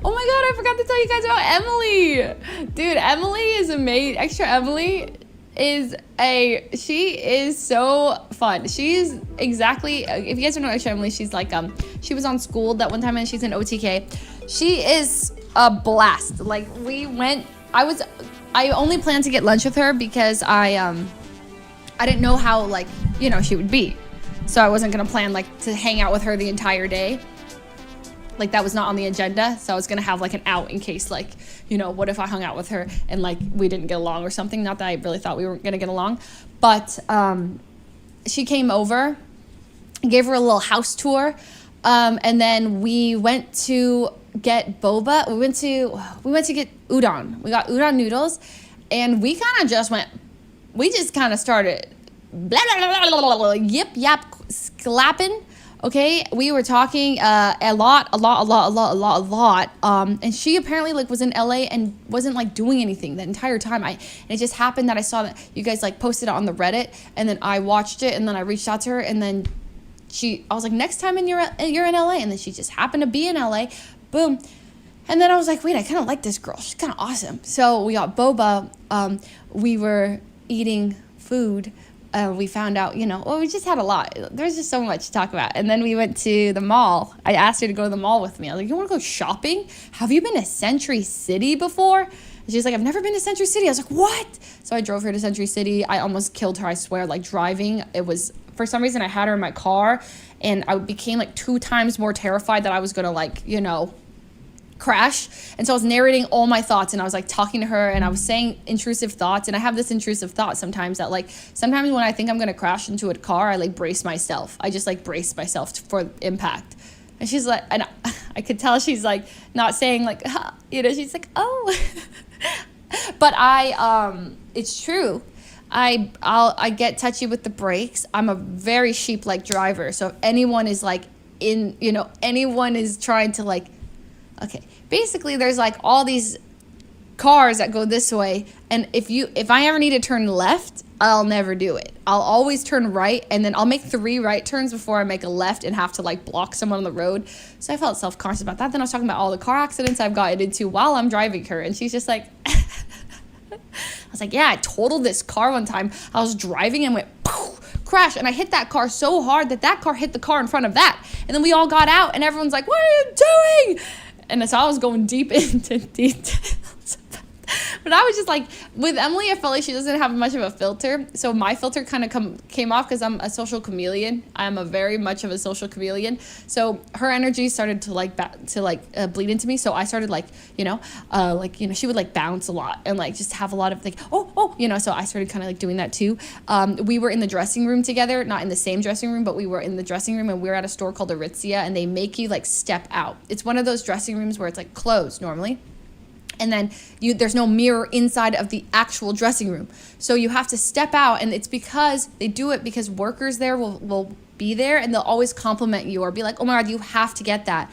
Oh my god, I forgot to tell you guys about Emily. Dude, Emily is amazing. ExtraEmily she is so fun. She's exactly, if you guys don't know ExtraEmily, she's like, she was on School that one time and she's in OTK. She is a blast. Like, I only planned to get lunch with her because I didn't know how, like, you know, she would be. So I wasn't gonna plan, like, to hang out with her the entire day. Like, that was not on the agenda. So I was gonna have, like, an out in case, like, you know, what if I hung out with her and, like, we didn't get along or something. Not that I really thought we were gonna get along. But she came over, gave her a little house tour. And then we went to get boba. We went to get udon. We got udon noodles. And we kind of just started blah, blah, blah, blah, blah, yip, yap, slapping. Okay, we were talking a lot. And she apparently, like, was in LA and wasn't, like, doing anything the entire time. And it just happened that I saw that you guys, like, posted it on the Reddit, and then I watched it, and then I reached out to her, and then I was like, next time you're in LA, and then she just happened to be in LA. Boom. And then I was like, wait, I kind of like this girl. She's kind of awesome. So we got boba. We were eating food. We found out, you know, well, we just had a lot. There's just so much to talk about. And then we went to the mall. I asked her to go to the mall with me. I was like, you want to go shopping? Have you been to Century City before? And she's like, I've never been to Century City. I was like, what? So I drove her to Century City. I almost killed her, I swear, like, driving. It was, for some reason, I had her in my car, and I became, like, 2 times more terrified that I was going to, like, you know, crash. And so I was narrating all my thoughts, and I was, like, talking to her, and I was saying intrusive thoughts. And I have this intrusive thought sometimes that, like, sometimes when I think I'm going to crash into a car, I, like, brace myself. I just, like, brace myself for impact. And she's like, and I could tell she's, like, not saying, like, you know, she's like, oh. But it's true. I get touchy with the brakes. I'm a very sheep-like driver. So if anyone is, like, anyone is trying to, like, okay, basically there's, like, all these cars that go this way, and if I ever need to turn left, I'll never do it. I'll always turn right, and then I'll make 3 right turns before I make a left and have to, like, block someone on the road. So I felt self-conscious about that. Then I was talking about all the car accidents I've gotten into while I'm driving her, and she's just like, I was like, yeah, I totaled this car one time. I was driving and went, poof, crash, and I hit that car so hard that car hit the car in front of that. And then we all got out, and everyone's like, what are you doing? And so I was going deep into details. But I was just like, with Emily, I felt like she doesn't have much of a filter. So my filter kind of came off because I'm a social chameleon. I'm a very much of a social chameleon. So her energy started to bleed into me. So I started she would, like, bounce a lot and, like, just have a lot of, like, oh, you know. So I started kind of, like, doing that too. We were in the dressing room together, not in the same dressing room, but we were in the dressing room, and we were at a store called Aritzia, and they make you, like, step out. It's one of those dressing rooms where it's, like, closed normally. And then there's no mirror inside of the actual dressing room. So you have to step out, and it's because they do it because workers there will be there, and they'll always compliment you or be like, oh my God, you have to get that.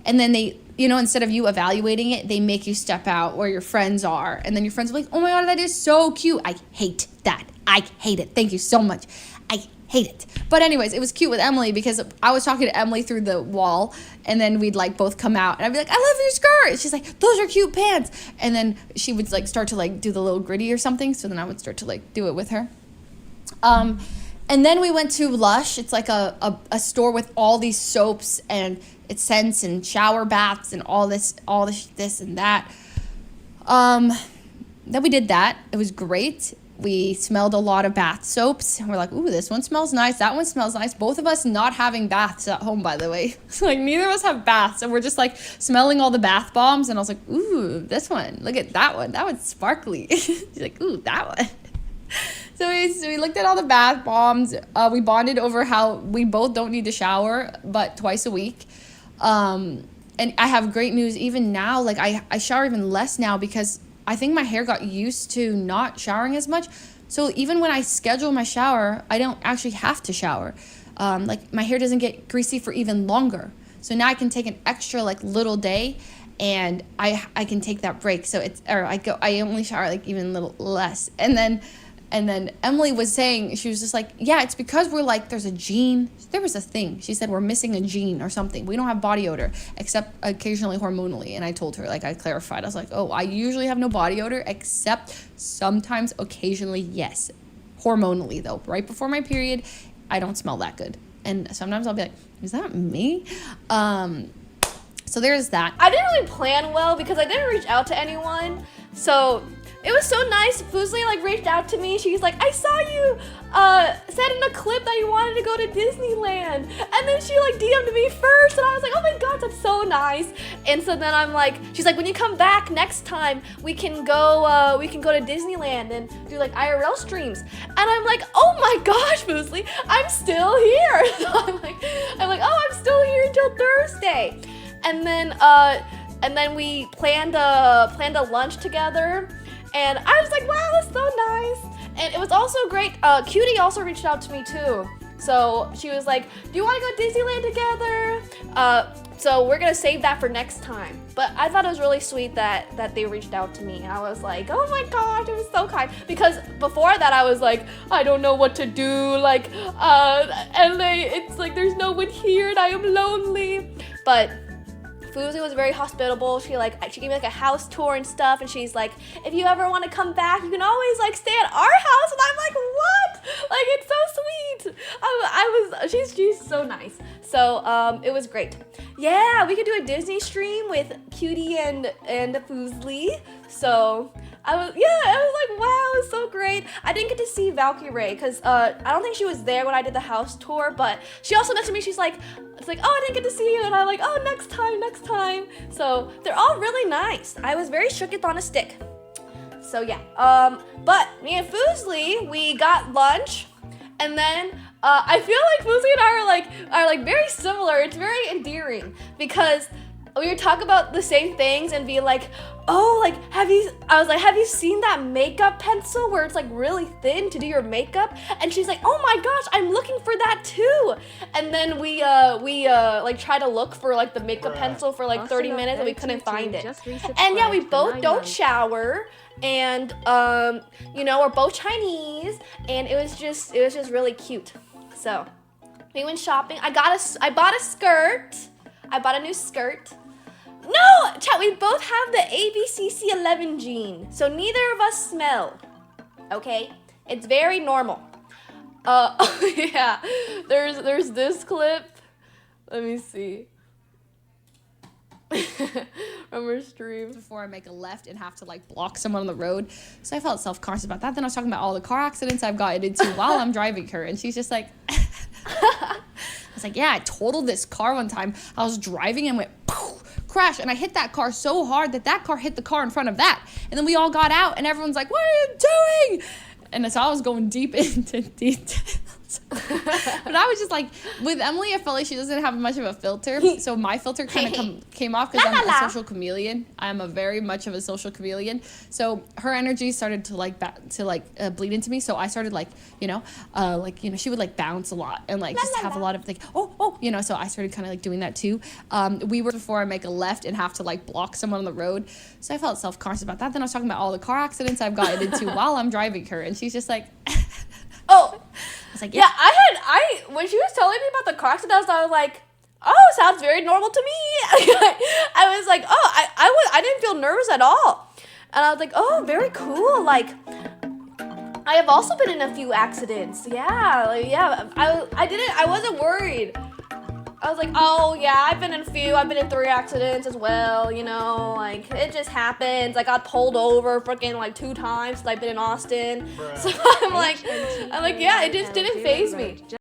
And then they, you know, instead of you evaluating it, they make you step out where your friends are. And then your friends are like, oh my God, that is so cute. I hate that. I hate it. Thank you so much. I hate it. But anyways, it was cute with Emily because I was talking to Emily through the wall, and then we'd, like, both come out, and I'd be like, I love your skirt. And she's like, those are cute pants. And then she would, like, start to, like, do the little gritty or something. So then I would start to, like, do it with her. And then we went to Lush. It's like a store with all these soaps and scents and shower baths and all this and that. Then we did that. It was great. We smelled a lot of bath soaps, and we're like, ooh, this one smells nice, that one smells nice. Both of us not having baths at home, by the way. So, like, neither of us have baths, and we're just, like, smelling all the bath bombs, and I was like, ooh, this one, look at that one's sparkly. She's like, ooh, that one. So we looked at all the bath bombs. We bonded over how we both don't need to shower but twice a week. And I have great news. Even now, like, I shower even less now because I think my hair got used to not showering as much. So even when I schedule my shower, I don't actually have to shower. Like, my hair doesn't get greasy for even longer. So now I can take an extra, like, little day, and I can take that break. So I only shower, like, even a little less. And then And then Emily was saying, she was just like, yeah, it's because we're like, there's a gene. There was a thing. She said we're missing a gene or something. We don't have body odor, except occasionally hormonally. And I told her, like, I clarified. I was like, oh, I usually have no body odor, except sometimes, occasionally, yes. Hormonally, though. Right before my period, I don't smell that good. And sometimes I'll be like, is that me? So there's that. I didn't really plan well because I didn't reach out to anyone. So it was so nice. Fuslie like reached out to me. She's like, I saw you said in a clip that you wanted to go to Disneyland. And then she like DM'd me first and I was like, oh my god, that's so nice. And so then I'm like, she's like, when you come back next time, we can go to Disneyland and do like IRL streams. And I'm like, oh my gosh, Fuslie, I'm still here. So I'm like, oh, I'm still here until Thursday. And then we planned a lunch together. And I was like, wow, that's so nice. And it was also great. Cutie also reached out to me too. So she was like, do you want to go to Disneyland together? So we're going to save that for next time. But I thought it was really sweet that they reached out to me. And I was like, oh my gosh, it was so kind. Because before that, I was like, I don't know what to do. Like, LA, it's like there's no one here and I am lonely. But Fuslie was very hospitable. She gave me like a house tour and stuff, and she's like, if you ever want to come back, you can always like stay at our house. And I'm like, what? Like, it's so sweet. She's so nice. So it was great. Yeah, we could do a Disney stream with Cutie and Fuslie. So I was like, wow, it was so great. I didn't get to see Valkyrie because I don't think she was there when I did the house tour, but she also messaged me. She's like, oh, I didn't get to see you. And I'm like, oh, next time. So they're all really nice. I was very shooketh on a stick. So yeah, but me and Fuslie, we got lunch, and then I feel like Fuslie and I are like very similar. It's very endearing because we would talk about the same things and be like, oh, like, have you seen that makeup pencil where it's like really thin to do your makeup? And she's like, oh my gosh, I'm looking for that too. And then we like try to look for like the makeup pencil for like 30 minutes and we couldn't find it. And yeah, we both don't shower, and we're both Chinese, and it was just really cute. So we went shopping. I bought a skirt. I bought a new skirt. No, chat, we both have the ABCC11 gene, so neither of us smell, okay? It's very normal. Yeah, there's this clip. Let me see. From her stream. Before I make a left and have to like block someone on the road. So I felt self-conscious about that. Then I was talking about all the car accidents I've gotten into while I'm driving her, and she's just like, I was like, yeah, I totaled this car one time. I was driving and went poof, crash, and I hit that car so hard that car hit the car in front of that. And then we all got out and everyone's like, what are you doing? And so I was going deep into details. But I was just like, with Emily, I felt like she doesn't have much of a filter. So my filter kind of came off because I'm a social chameleon. I'm a very much of a social chameleon. So her energy started to bleed into me. So I started she would like bounce a lot and like just have a lot of like, so I started kind of like doing that too. We were before I make a left and have to like block someone on the road. So I felt self-conscious about that. Then I was talking about all the car accidents I've gotten into while I'm driving her, and she's just like, oh. I was like, yeah, when she was telling me about the car accidents, I was like, oh, sounds very normal to me. I was like, oh, I didn't feel nervous at all. And I was like, oh, very cool. Like, I have also been in a few accidents. Yeah, I wasn't worried. I was like, oh yeah, I've been in 3 accidents as well, like, it just happens. I got pulled over freaking like 2 times since I've been in Austin. Bruh. So I'm like, yeah, it just didn't faze me.